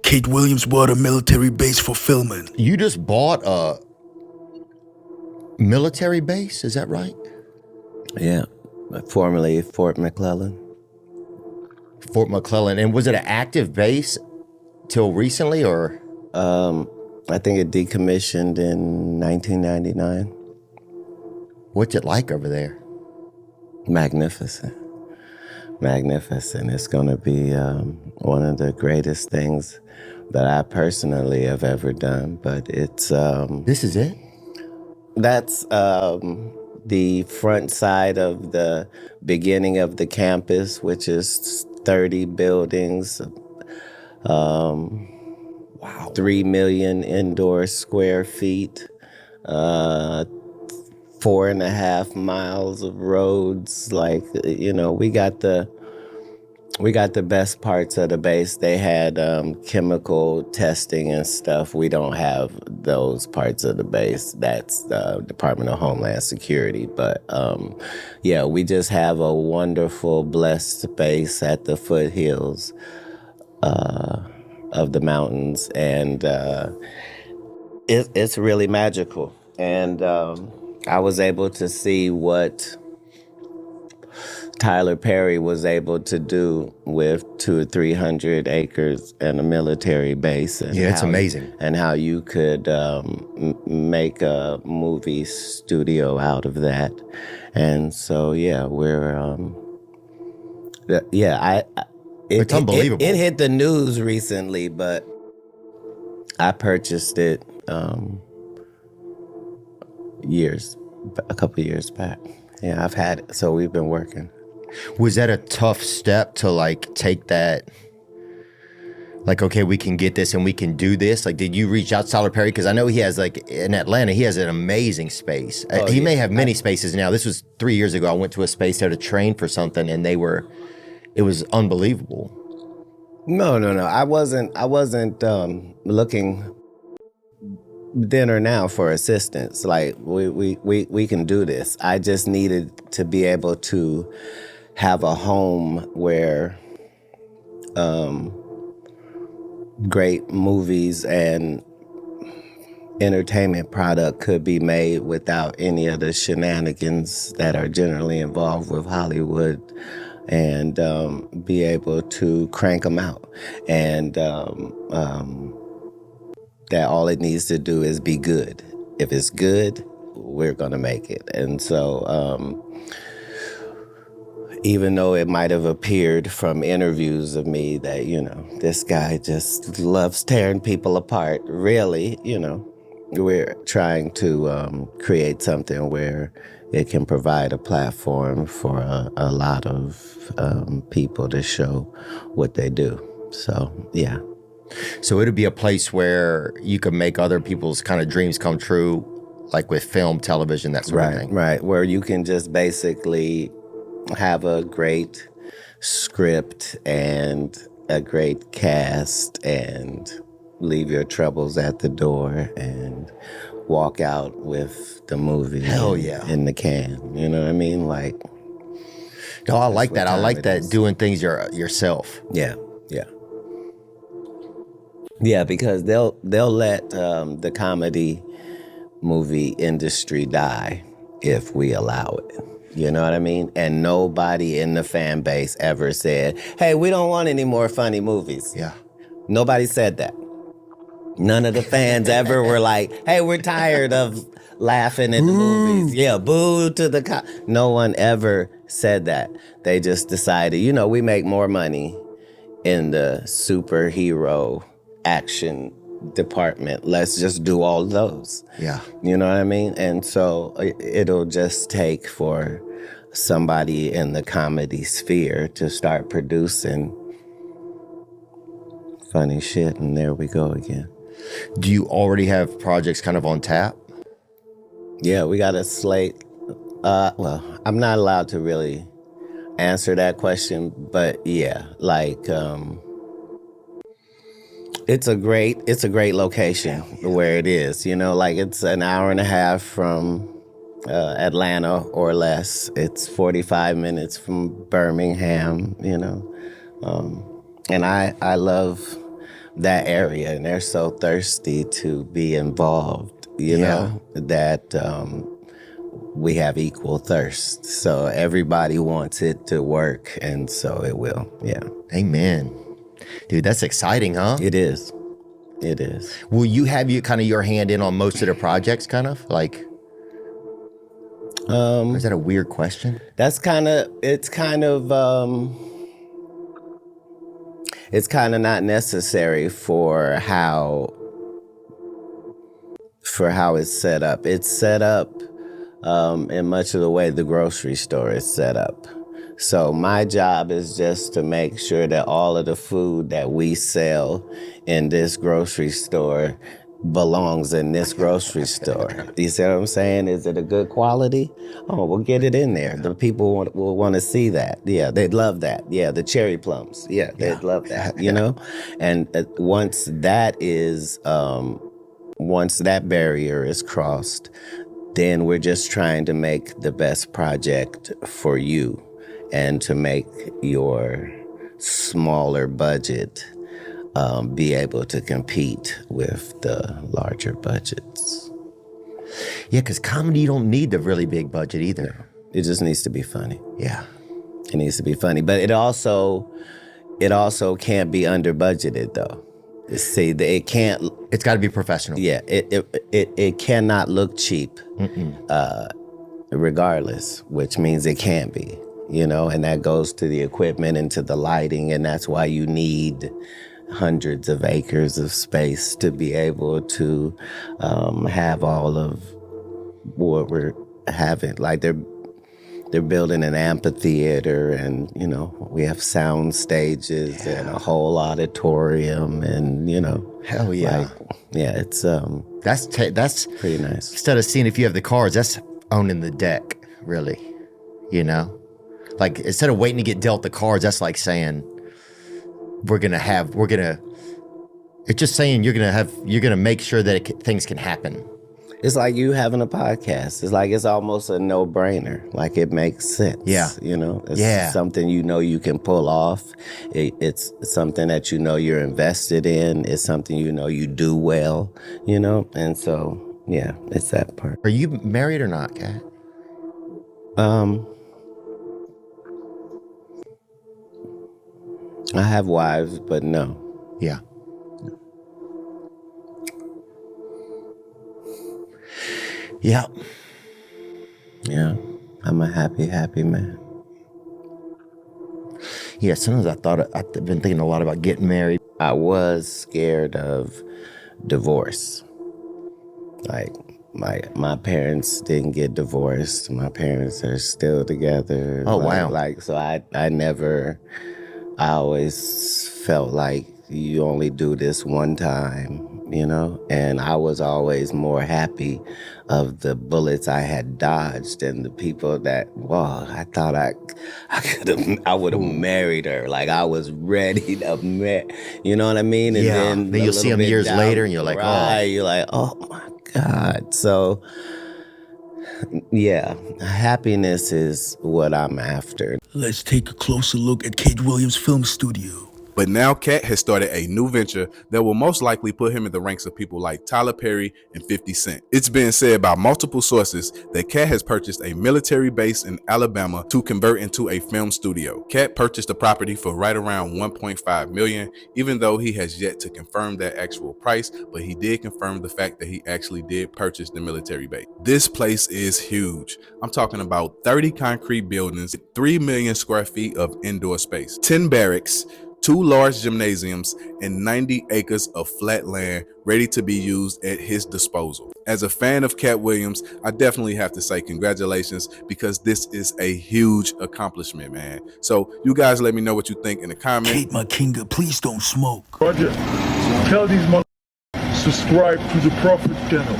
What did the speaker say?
Kate Williams bought a military base for filming. You just bought a military base, is that right? Yeah, formerly Fort McClellan. Fort McClellan. And was it an active base till recently, or? I think it decommissioned in 1999. What's it like over there? Magnificent. Magnificent. It's going to be one of the greatest things that I personally have ever done. But it's... This is it? That's the front side of the beginning of the campus, which is 30 buildings. Wow. 3 million indoor square feet. 4.5 miles of roads. Like, you know, we got the best parts of the base. They had chemical testing and stuff. We don't have those parts of the base. That's the Department of Homeland Security. But yeah, we just have a wonderful, blessed base at the foothills of the mountains, and it's really magical. And I was able to see what Tyler Perry was able to do with 200 or 300 acres and a military base. And yeah, it's amazing. And how you could make a movie studio out of that. And so, yeah, it's unbelievable. It hit the news recently, but I purchased it a couple years back. Yeah, I've had it, so we've been working. Was that a tough step to like take that? Like, okay, we can get this and we can do this. Like, did you reach out to Tyler Perry? Because I know he has, like, in Atlanta, he has an amazing space. He may have many spaces now. This was 3 years ago. I went to a space there to train for something, and it was unbelievable. No. I wasn't looking then or now for assistance. Like, we can do this. I just needed to be able to have a home where great movies and entertainment product could be made without any of the shenanigans that are generally involved with Hollywood, and be able to crank them out. And that all it needs to do is be good. If it's good, we're going to make it. And so even though it might have appeared from interviews of me that, you know, this guy just loves tearing people apart, really, you know, we're trying to create something where it can provide a platform for a lot of people to show what they do. So, yeah. So it'd be a place where you could make other people's kind of dreams come true, like with film, television, that sort of thing. Right, where you can just basically have a great script and a great cast and leave your troubles at the door and walk out with the movie. Hell yeah. In the can. You know what I mean? Like, no, I like that. I like that, is. doing things yourself. Yeah. Yeah, because they'll let the comedy movie industry die if we allow it. You know what I mean? And nobody in the fan base ever said, hey, we don't want any more funny movies. Yeah. Nobody said that. None of the fans ever were like, hey, we're tired of laughing at the movies. Yeah, boo to the... No one ever said that. They just decided, you know, we make more money in the superhero action department. Let's just do all those. Yeah. You know what I mean? And so it'll just take for somebody in the comedy sphere to start producing funny shit, and there we go again. Do you already have projects kind of on tap? Yeah, we got a slate. Well, I'm not allowed to really answer that question, but yeah, like it's a great location where it is. You know, like it's an hour and a half from Atlanta or less. It's 45 minutes from Birmingham. You know, and I love that area, and they're so thirsty to be involved, you know, that we have equal thirst. So everybody wants it to work, and so it will. Yeah. Amen. Dude, that's exciting, huh? It is. It is. Will you have your hand in on most of the projects, kind of? Like, or is that a weird question? It's kind of not necessary for how it's set up. It's set up in much of the way the grocery store is set up. So my job is just to make sure that all of the food that we sell in this grocery store belongs in this grocery store. You see what I'm saying? Is it a good quality? Oh, we'll get it in there. The people will want to see that. Yeah, they'd love that. Yeah, the cherry plums. Yeah, they'd love that, you know? And once that barrier is crossed, then we're just trying to make the best project for you and to make your smaller budget be able to compete with the larger budgets. Yeah, because comedy, you don't need the really big budget either. It just needs to be funny. Yeah. It needs to be funny. But it also can't be under budgeted though. See, it can't. It's got to be professional. Yeah, it cannot look cheap, regardless, which means it can't be, you know, and that goes to the equipment and to the lighting, and that's why you need hundreds of acres of space to be able to have all of what we're having. Like they're building an amphitheater, and you know we have sound stages and a whole auditorium, and you know, hell yeah, it's that's pretty nice. Instead of seeing if you have the cards, that's owning the deck, really. You know, like instead of waiting to get dealt the cards, that's like saying it's just saying you're gonna make sure that things can happen. It's like you having a podcast. It's like it's almost a no-brainer. Like it makes sense. Yeah. You know? It's something you know you can pull off. It's something that you know you're invested in. It's something you know you do well, you know? And so, yeah, it's that part. Are you married or not, Katt? I have wives, but no. Yeah. Yeah. Yeah. I'm a happy man. Yeah, sometimes I've been thinking a lot about getting married. I was scared of divorce. Like, my parents didn't get divorced. My parents are still together. Oh, wow. So I always felt like you only do this one time, you know? And I was always more happy of the bullets I had dodged and the people that, I thought I would have married her. Like I was ready to marry, you know what I mean? And then you'll see them years later and you're like, you're like, oh my God. So yeah, happiness is what I'm after. Let's take a closer look at Katt Williams' film studio. But now Katt has started a new venture that will most likely put him in the ranks of people like Tyler Perry and 50 Cent. It's been said by multiple sources that Katt has purchased a military base in Alabama to convert into a film studio. Katt purchased the property for right around $1.5 million, even though he has yet to confirm that actual price, but he did confirm the fact that he actually did purchase the military base. This place is huge. I'm talking about 30 concrete buildings, 3 million square feet of indoor space, 10 barracks, 2 large gymnasiums, and 90 acres of flat land ready to be used at his disposal. As a fan of Katt Williams, I definitely have to say congratulations, because this is a huge accomplishment, man. So you guys let me know what you think in the comments. Katt, my kinga, please don't smoke. Roger. Tell these subscribe to the Prophet channel.